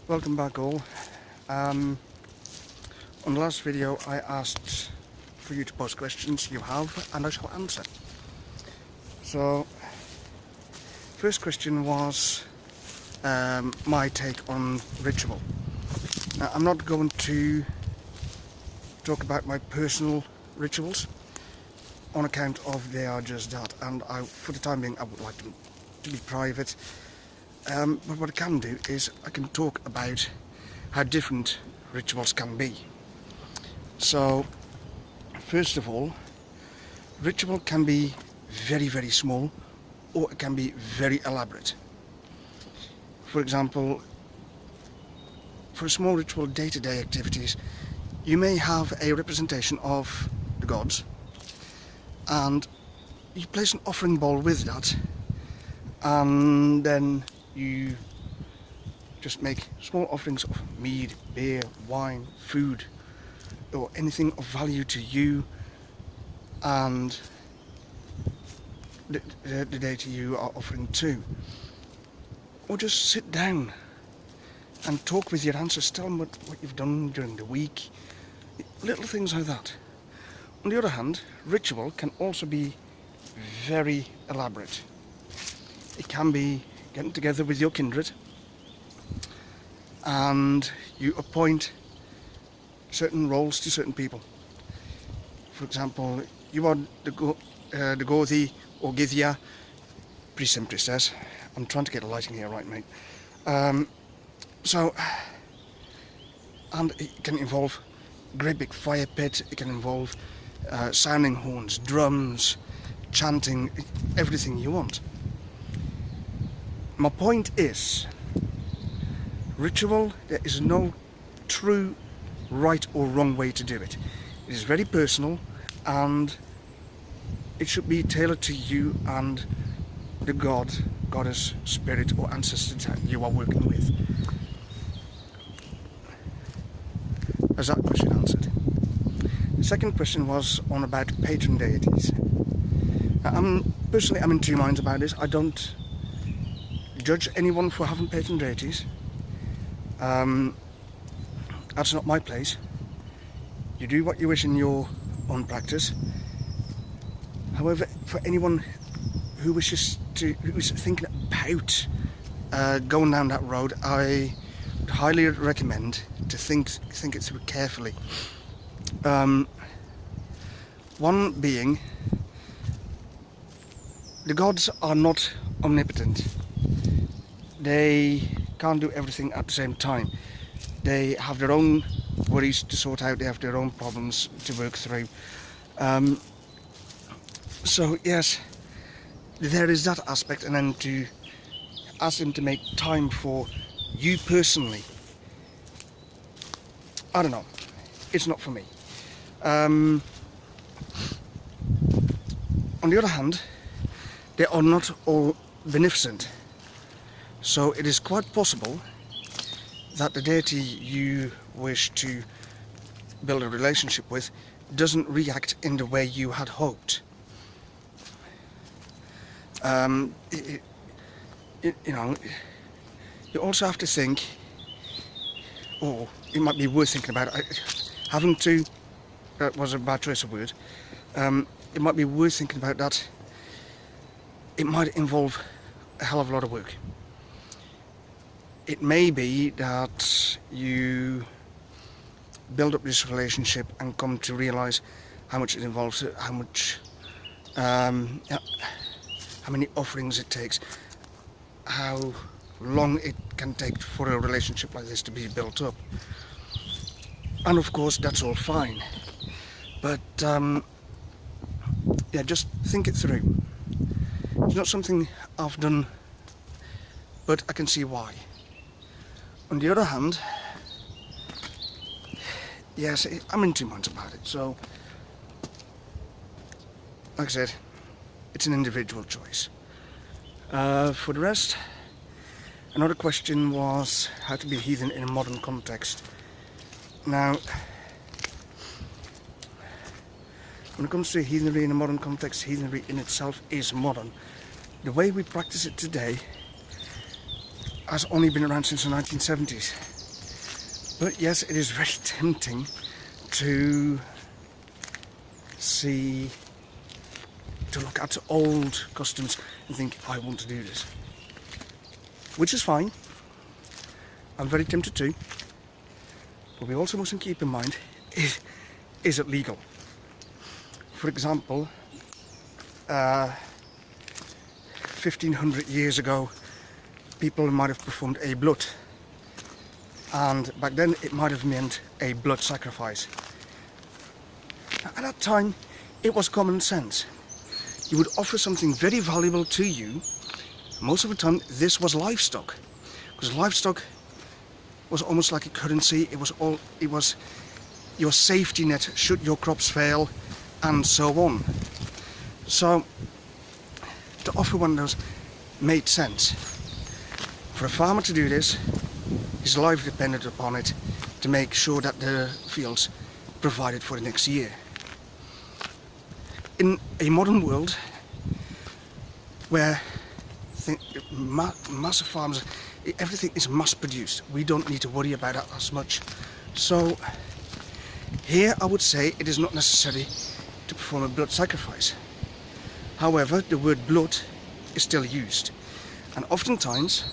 Welcome back all. On the last video I asked for you to post questions you have and I shall answer. So first question was my take on ritual. Now, I'm not going to talk about my personal rituals on account of they are just that, and for the time being I would like them to be private. But what I can do is I can talk about how different rituals can be. So first of all, ritual can be very small, or it can be very elaborate. For example, for a small ritual day-to-day activities, you may have a representation of the gods and you place an offering bowl with that, and then you just make small offerings of mead, beer, wine, food, or anything of value to you and the deity you are offering to. Or just sit down and talk with your ancestors, tell them what you've done during the week, little things like that. On the other hand, ritual can also be very elaborate. It can be getting together with your kindred and you appoint certain roles to certain people. For example, you are the Gothi or Githia priest and priestess. I'm trying to get the lighting here right, mate. And it can involve a great big fire pit, it can involve sounding horns, drums, chanting, everything you want. My point is, ritual, there is no true right or wrong way to do it. It is very personal and it should be tailored to you and the god, goddess, spirit or ancestor that you are working with. Is that question answered? The second question was on about patron deities. Now, personally I'm in two minds about this. I don't judge anyone for having patron deities. That's not my place. You do what you wish in your own practice. However, for anyone who is thinking about going down that road, I would highly recommend to think it through carefully. One being, the gods are not omnipotent. They can't do everything at the same time. They have their own worries to sort out, they have their own problems to work through. So yes, there is that aspect, and then to ask them to make time for you personally, I don't know, it's not for me. On the other hand, they are not all beneficent. So it is quite possible that the deity you wish to build a relationship with doesn't react in the way you had hoped. You know, you also have to think, or it might be worth thinking about it. Having to, that was a bad choice of word. It might be worth thinking about that. It might involve a hell of a lot of work. It may be that you build up this relationship and come to realise how much it involves, how many offerings it takes, how long it can take for a relationship like this to be built up. And of course that's all fine, but yeah, just think it through. It's not something I've done, but I can see why. On the other hand, yes, I'm in two minds about it. So, like I said, it's an individual choice. For the rest, another question was how to be a heathen in a modern context. Now, when it comes to heathenry in a modern context, heathenry in itself is modern. The way we practice it today has only been around since the 1970s. But yes, it is very tempting to look at old customs and think, I want to do this. Which is fine. I'm very tempted too. But we also mustn't keep in mind, is it legal? For example, 1500 years ago, people might have performed a blood. And back then it might have meant a blood sacrifice. At that time, it was common sense. You would offer something very valuable to you. Most of the time, this was livestock, because livestock was almost like a currency. It was your safety net should your crops fail, and so on. So to offer one of those made sense. For a farmer to do this, his life depended upon it to make sure that the fields provided for the next year. In a modern world where massive farms, everything is mass produced, we don't need to worry about that as much. So here I would say it is not necessary to perform a blood sacrifice. However, the word blood is still used, and oftentimes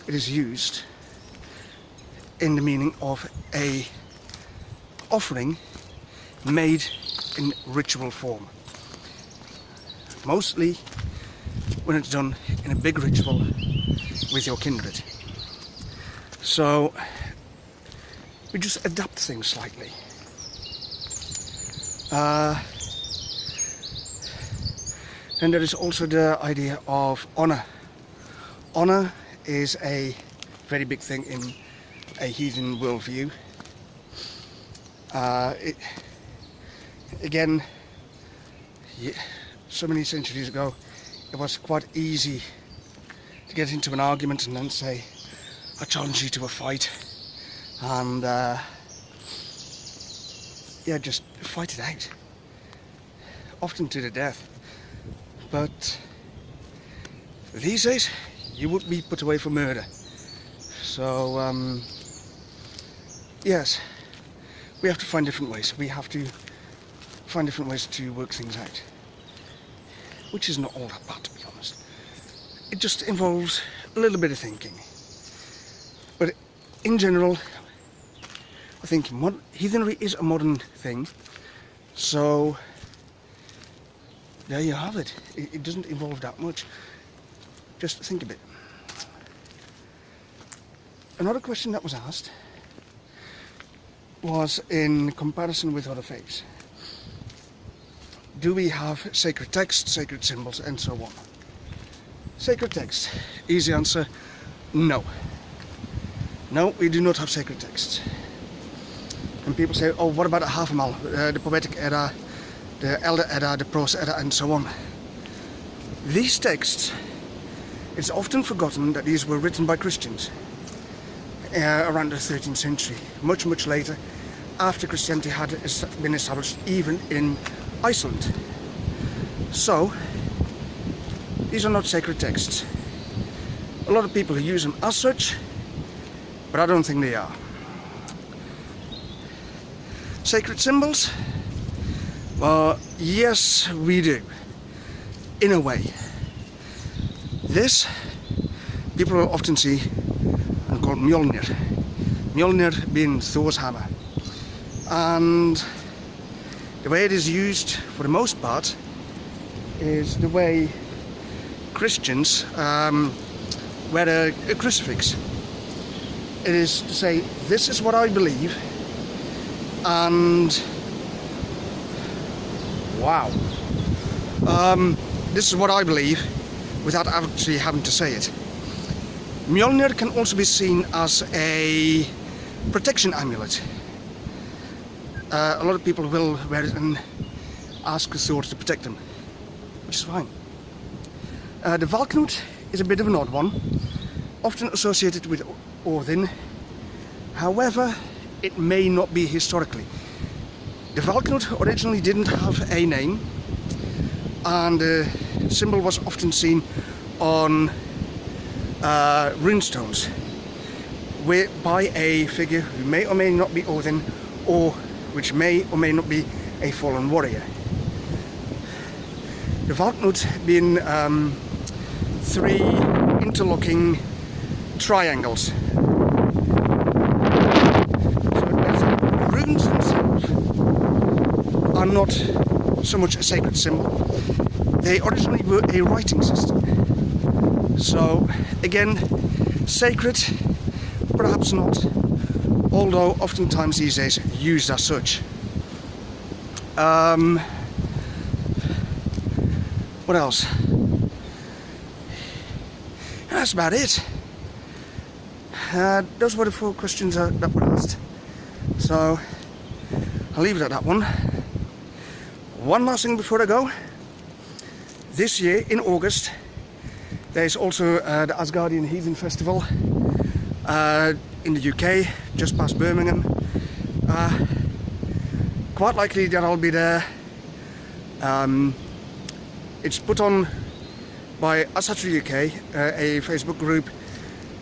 it is used in the meaning of a offering made in ritual form. Mostly when it's done in a big ritual with your kindred. So we just adapt things slightly. And there is also the idea of honor. Honor is a very big thing in a heathen worldview. Again, so many centuries ago, it was quite easy to get into an argument and then say, I challenge you to a fight, and yeah, just fight it out, often to the death. But these days, you would be put away for murder. So yes, we have to find different ways. We have to find different ways to work things out, which is not all that bad, to be honest. It just involves a little bit of thinking. But in general, I think heathenry is a modern thing. So there you have it. It doesn't involve that much. Just think a bit. Another question that was asked was in comparison with other faiths. Do we have sacred texts, sacred symbols, and so on? Sacred text. Easy answer, no. No, we do not have sacred texts. And people say, oh, what about the Havamal, the Poetic Edda, the Elder Edda, the Prose Edda, and so on? These texts, it's often forgotten that these were written by Christians around the 13th century, much, much later, after Christianity had been established even in Iceland. So, these are not sacred texts. A lot of people use them as such, but I don't think they are. Sacred symbols? Well, yes, we do, in a way. This, people will often see and call Mjolnir. Mjolnir being Thor's hammer. And the way it is used, for the most part, is the way Christians wear a crucifix. It is to say, this is what I believe, and wow, this is what I believe, without actually having to say it. Mjolnir can also be seen as a protection amulet. A lot of people will wear it and ask Thor to protect them, which is fine. The Valknut is a bit of an odd one, often associated with Odin. However, it may not be historically. The Valknut originally didn't have a name, and the symbol was often seen on runestones, by a figure who may or may not be Odin, or which may or may not be a fallen warrior. The Valknut being 3 interlocking triangles. So the runes themselves are not so much a sacred symbol. They originally were a writing system. So again, sacred, perhaps not, although oftentimes these days used as such. What else? That's about it. Those were the 4 questions that were asked. So I'll leave it at that one. One last thing before I go. This year in August, there's also the Asgardian Heathen Festival in the UK, just past Birmingham. Quite likely that I'll be there. It's put on by Asgardian UK, a Facebook group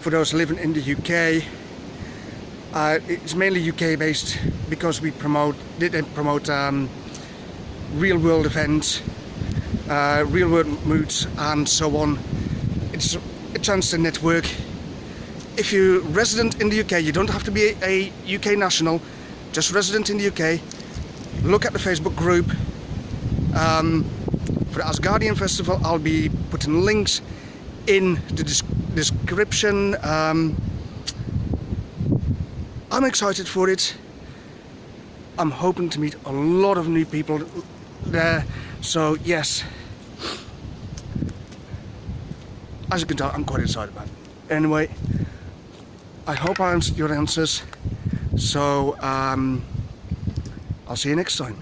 for those living in the UK. It's mainly UK based because they promote real world events, real world moods and so on. It's a chance to network. If you're resident in the UK, you don't have to be a UK national, just resident in the UK. Look at the Facebook group. For the Asgardian Festival, I'll be putting links in the description. I'm excited for it. I'm hoping to meet a lot of new people there. So yes, as you can tell, I'm quite excited about it. Anyway, I hope I answered your answers. So I'll see you next time.